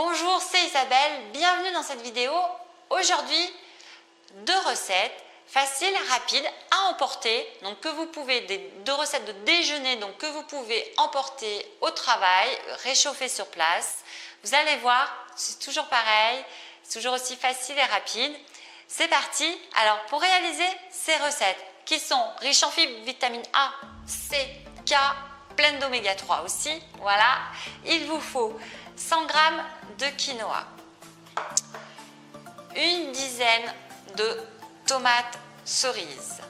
Bonjour, c'est Isabelle, bienvenue dans cette vidéo. Aujourd'hui, 2 recettes faciles, rapides à emporter. Donc que vous pouvez, 2 recettes de déjeuner donc que vous pouvez emporter au travail, réchauffer sur place. Vous allez voir, c'est toujours pareil, c'est toujours aussi facile et rapide. C'est parti. Alors pour réaliser ces recettes qui sont riches en fibres, vitamine A, C, K, pleines d'oméga 3 aussi, voilà, il vous faut 100 g de quinoa, une dizaine de tomates cerises,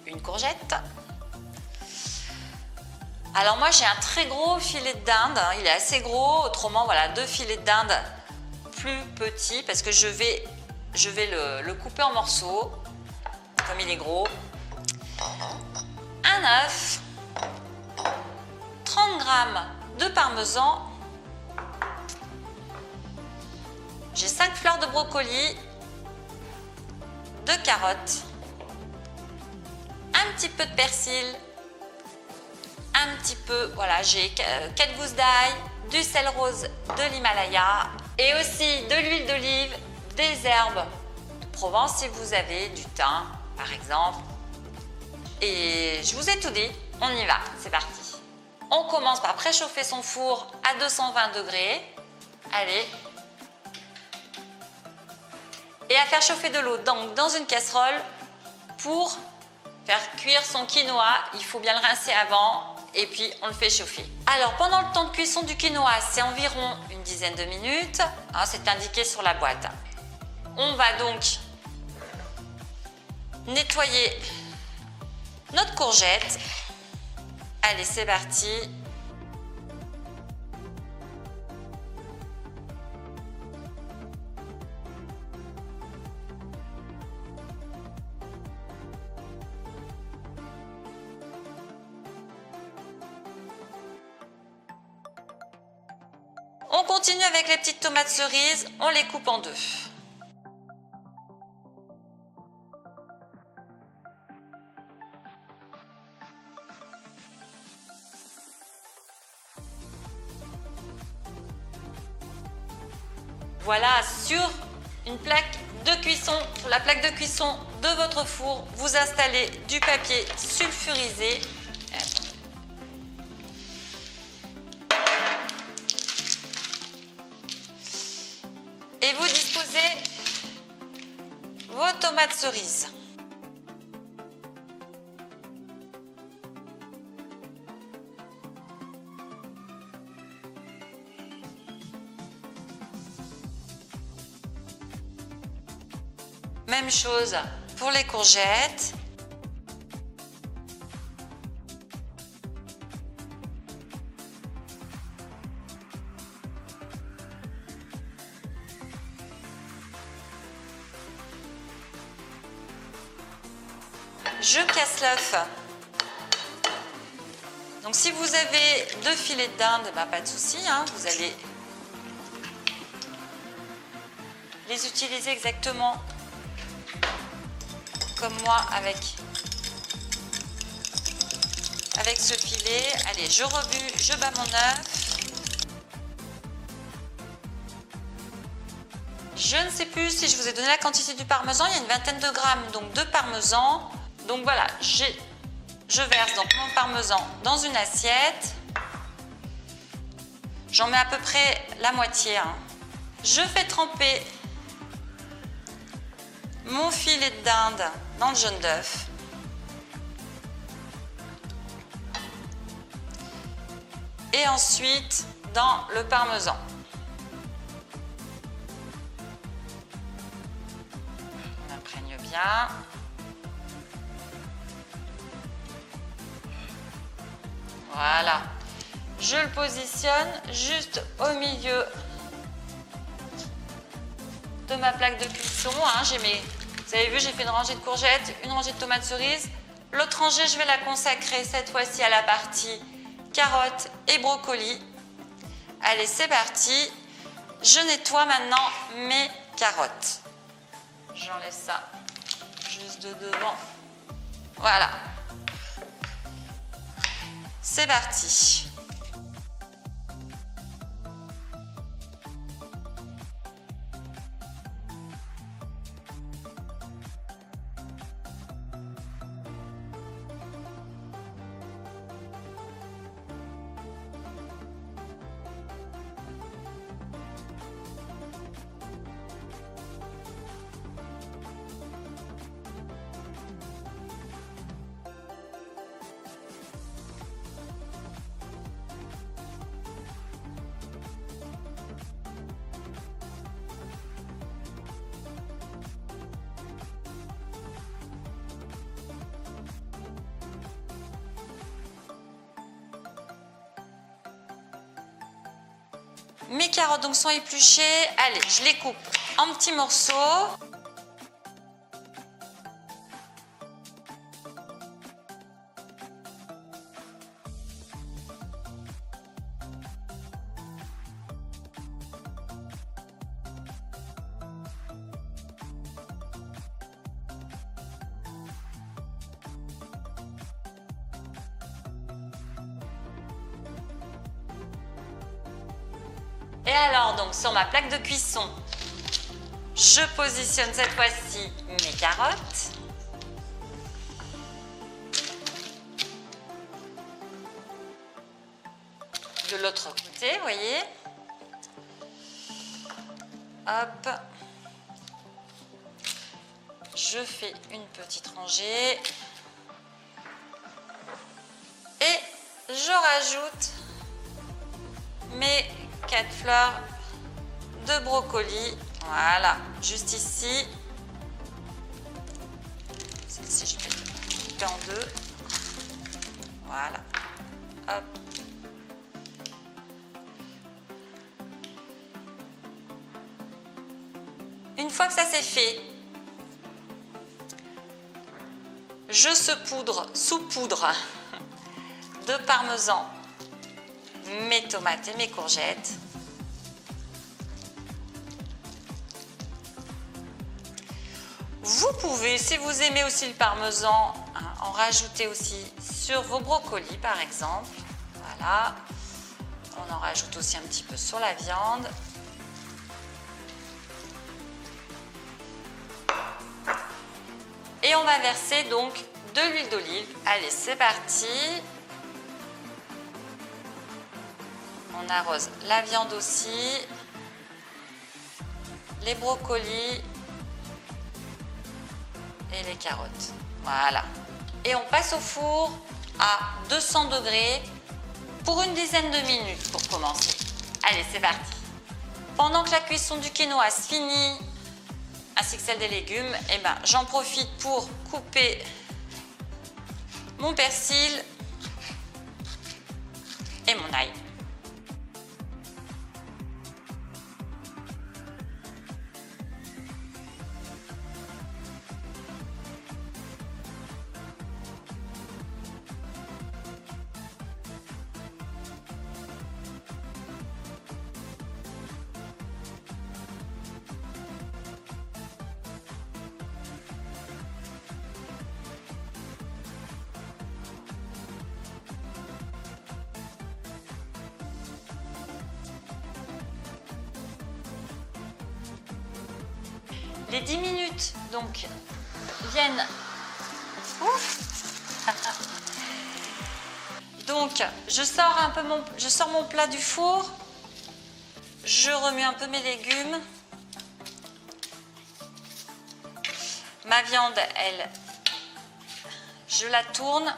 une courgette. Alors moi j'ai un très gros filet de dinde, il est assez gros, autrement voilà 2 filets de dinde plus petits parce que je vais le couper en morceaux comme il est gros. Un œuf, 30 g de parmesan, j'ai 5 fleurs de brocoli, 2 carottes, un petit peu de persil, un petit peu, voilà, j'ai 4 gousses d'ail, du sel rose de l'Himalaya et aussi de l'huile d'olive, des herbes de Provence si vous avez du thym par exemple. Et je vous ai tout dit, on y va, c'est parti. On commence par préchauffer son four à 220 degrés. Allez. Et à faire chauffer de l'eau dans une casserole pour faire cuire son quinoa. Il faut bien le rincer avant et puis on le fait chauffer. Alors pendant le temps de cuisson du quinoa, c'est environ une dizaine de minutes. Hein, c'est indiqué sur la boîte. On va donc nettoyer notre courgette. Allez, c'est parti. On continue avec les petites tomates cerises, on les coupe en 2. Voilà, sur une plaque de cuisson, sur la plaque de cuisson de votre four, vous installez du papier sulfurisé. Et vous disposez vos tomates cerises. Même chose pour les courgettes. Je casse l'œuf. Donc si vous avez 2 filets de dinde, bah, pas de souci, hein, vous allez les utiliser exactement comme moi avec ce filet. Allez, je rebue, je bats mon œuf. Je ne sais plus si je vous ai donné la quantité du parmesan, il y a une vingtaine de grammes donc de parmesan. Donc voilà, je verse donc mon parmesan dans une assiette. J'en mets à peu près la moitié. Hein. Je fais tremper mon filet de dinde dans le jaune d'œuf. Et ensuite dans le parmesan. On imprègne bien. Voilà. Je le positionne juste au milieu de ma plaque de cuisson. Hein. Vous avez vu, j'ai fait une rangée de courgettes, une rangée de tomates cerises. L'autre rangée, je vais la consacrer cette fois-ci à la partie carottes et brocolis. Allez, c'est parti. Je nettoie maintenant mes carottes. J'enlève ça juste de devant. Voilà. C'est parti. Mes carottes donc sont épluchées. Allez, je les coupe en petits morceaux. Et alors donc sur ma plaque de cuisson, je positionne cette fois-ci mes carottes. De l'autre côté, vous voyez. Hop. Je fais une petite rangée. Et je rajoute mes 4 fleurs de brocoli. Voilà, juste ici. Celle-ci, je vais la couper en deux. Voilà. Hop. Une fois que ça c'est fait, je saupoudre de parmesan mes tomates et mes courgettes. Vous pouvez, si vous aimez aussi le parmesan, en rajouter aussi sur vos brocolis par exemple. Voilà. On en rajoute aussi un petit peu sur la viande. Et on va verser donc de l'huile d'olive. Allez, c'est parti. On arrose la viande aussi, les brocolis et les carottes. Voilà. Et on passe au four à 200 degrés pour une dizaine de minutes pour commencer. Allez, c'est parti. Pendant que la cuisson du quinoa se finit, ainsi que celle des légumes, eh ben, j'en profite pour couper mon persil et mon ail. Les 10 minutes donc viennent. Donc je sors mon plat du four, je remets un peu mes légumes. Ma viande, elle, je la tourne.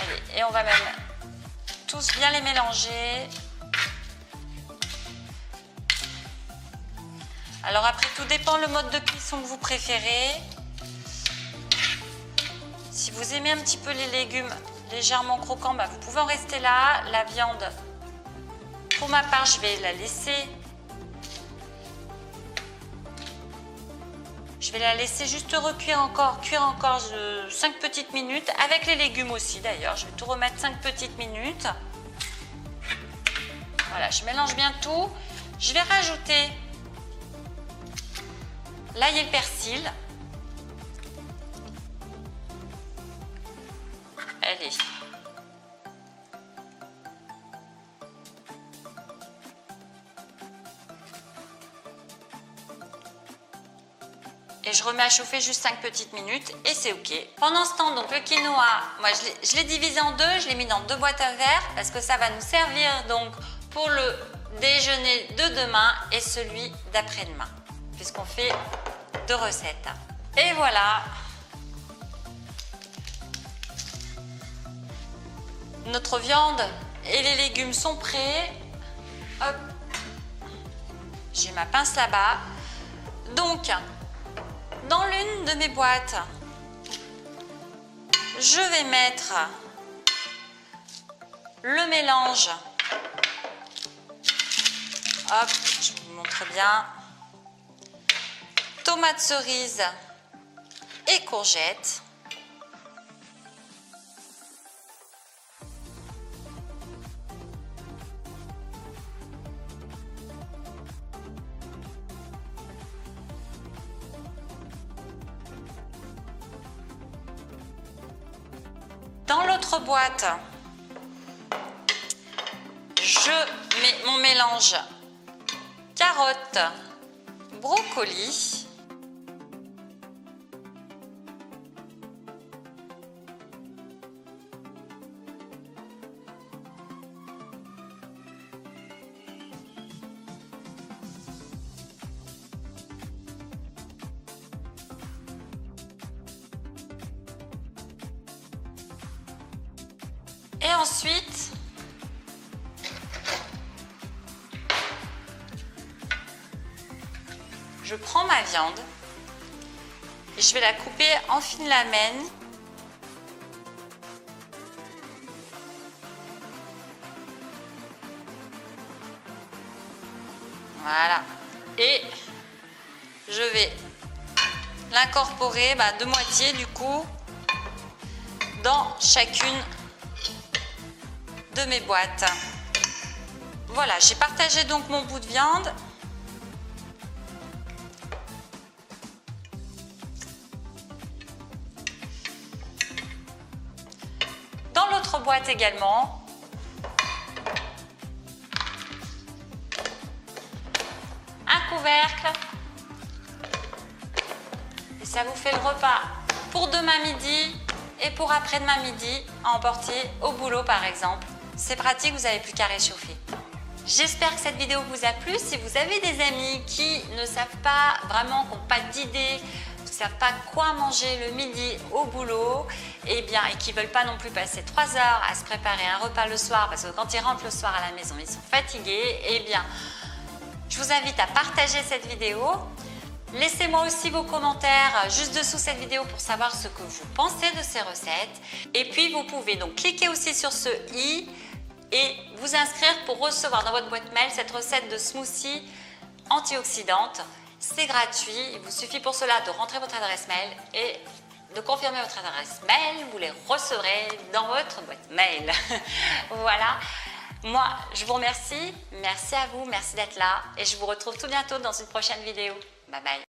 Allez, et on va même tous bien les mélanger. Alors après, tout dépend le mode de cuisson que vous préférez. Si vous aimez un petit peu les légumes légèrement croquants, bah vous pouvez en rester là. La viande, pour ma part, je vais la laisser. Je vais la laisser juste cuire encore 5 petites minutes, avec les légumes aussi d'ailleurs. Je vais tout remettre 5 petites minutes. Voilà, je mélange bien tout. Je vais rajouter l'ail et le persil. Allez. Et je remets à chauffer juste 5 petites minutes et c'est ok. Pendant ce temps, donc le quinoa, moi je l'ai divisé en deux, je l'ai mis dans 2 boîtes à verre parce que ça va nous servir donc pour le déjeuner de demain et celui d'après-demain, puisqu'on fait 2 recettes. Et voilà, notre viande et les légumes sont prêts. Hop, j'ai ma pince là-bas. Donc, dans l'une de mes boîtes, je vais mettre le mélange. Hop, je vous montre bien. Tomates cerises et courgettes. Dans l'autre boîte, je mets mon mélange carottes, brocoli. Et ensuite, je prends ma viande et je vais la couper en fines lamelles. Voilà. Et je vais l'incorporer de moitié du coup dans chacune de mes boîtes. Voilà, j'ai partagé donc mon bout de viande. Dans l'autre boîte également. Un couvercle. Et ça vous fait le repas pour demain midi et pour après-demain midi à emporter au boulot par exemple. C'est pratique, vous n'avez plus qu'à réchauffer. J'espère que cette vidéo vous a plu. Si vous avez des amis qui ne savent pas vraiment, qui n'ont pas d'idée, qui ne savent pas quoi manger le midi au boulot, et qui ne veulent pas non plus passer 3 heures à se préparer un repas le soir, parce que quand ils rentrent le soir à la maison, ils sont fatigués, je vous invite à partager cette vidéo. Laissez-moi aussi vos commentaires juste dessous cette vidéo pour savoir ce que vous pensez de ces recettes. Et puis, vous pouvez donc cliquer aussi sur ce i et vous inscrire pour recevoir dans votre boîte mail cette recette de smoothie antioxydante. C'est gratuit, il vous suffit pour cela de rentrer votre adresse mail et de confirmer votre adresse mail. Vous les recevrez dans votre boîte mail. Voilà. Moi, je vous remercie. Merci à vous, merci d'être là et je vous retrouve tout bientôt dans une prochaine vidéo. Bye bye.